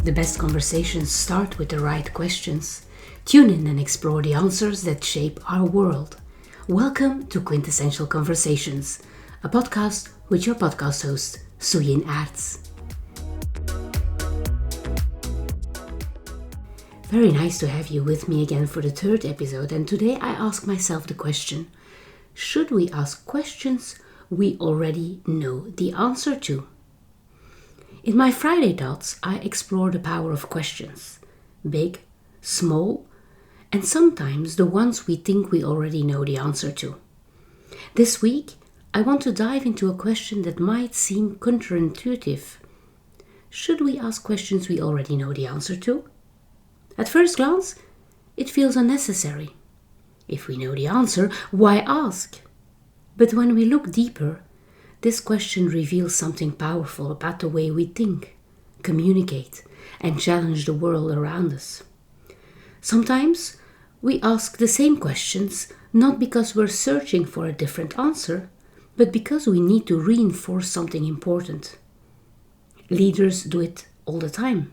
The best conversations start with the right questions. Tune in and explore the answers that shape our world. Welcome to Quintessential Conversations, a podcast with your podcast host, Suyin. Very nice to have you with me again for the third episode, and today I ask myself the question, should we ask questions we already know the answer to? In my Friday thoughts, I explore the power of questions, big, small, and sometimes the ones we think we already know the answer to. This week, I want to dive into a question that might seem counterintuitive. Should we ask questions we already know the answer to? At first glance, it feels unnecessary. If we know the answer, why ask? But when we look deeper, this question reveals something powerful about the way we think, communicate, and challenge the world around us. Sometimes we ask the same questions not because we're searching for a different answer, but because we need to reinforce something important. Leaders do it all the time.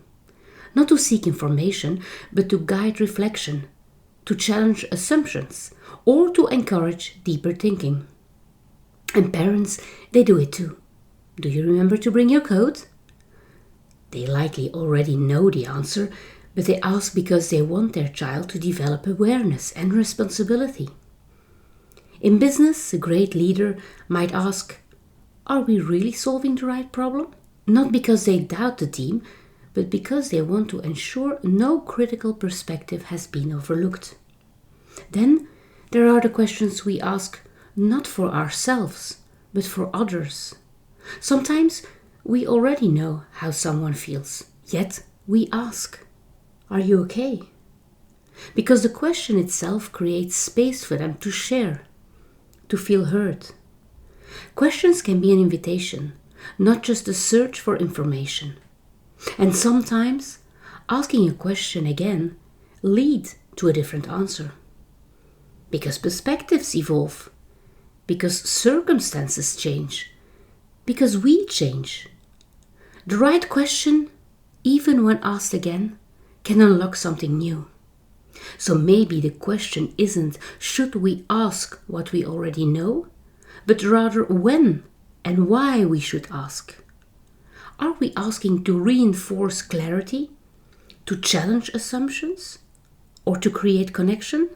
Not to seek information, but to guide reflection, to challenge assumptions, or to encourage deeper thinking. And parents, they do it too. Do you remember to bring your coat? They likely already know the answer, but they ask because they want their child to develop awareness and responsibility. In business, a great leader might ask, are we really solving the right problem? Not because they doubt the team, but because they want to ensure no critical perspective has been overlooked. Then there are the questions we ask not for ourselves, but for others. Sometimes we already know how someone feels, yet we ask, are you okay? Because the question itself creates space for them to share, to feel heard. Questions can be an invitation, not just a search for information. And sometimes asking a question again leads to a different answer. Because perspectives evolve. Because circumstances change. Because we change. The right question, even when asked again, can unlock something new. So maybe the question isn't should we ask what we already know, but rather when and why we should ask. Are we asking to reinforce clarity, to challenge assumptions, or to create connection?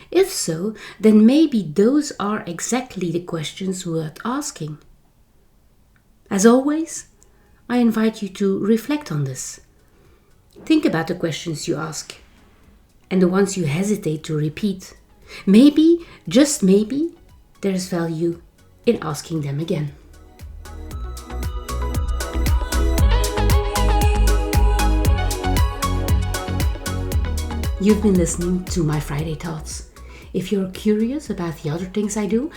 If so, then maybe those are exactly the questions worth asking. As always, I invite you to reflect on this. Think about the questions you ask and the ones you hesitate to repeat. Maybe, just maybe, there's value in asking them again. You've been listening to my Friday Thoughts. If you're curious about the other things I do,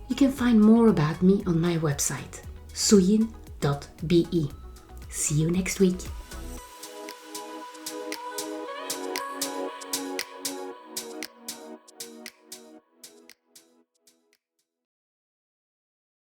you can find more about me on my website, suyin.be. See you next week.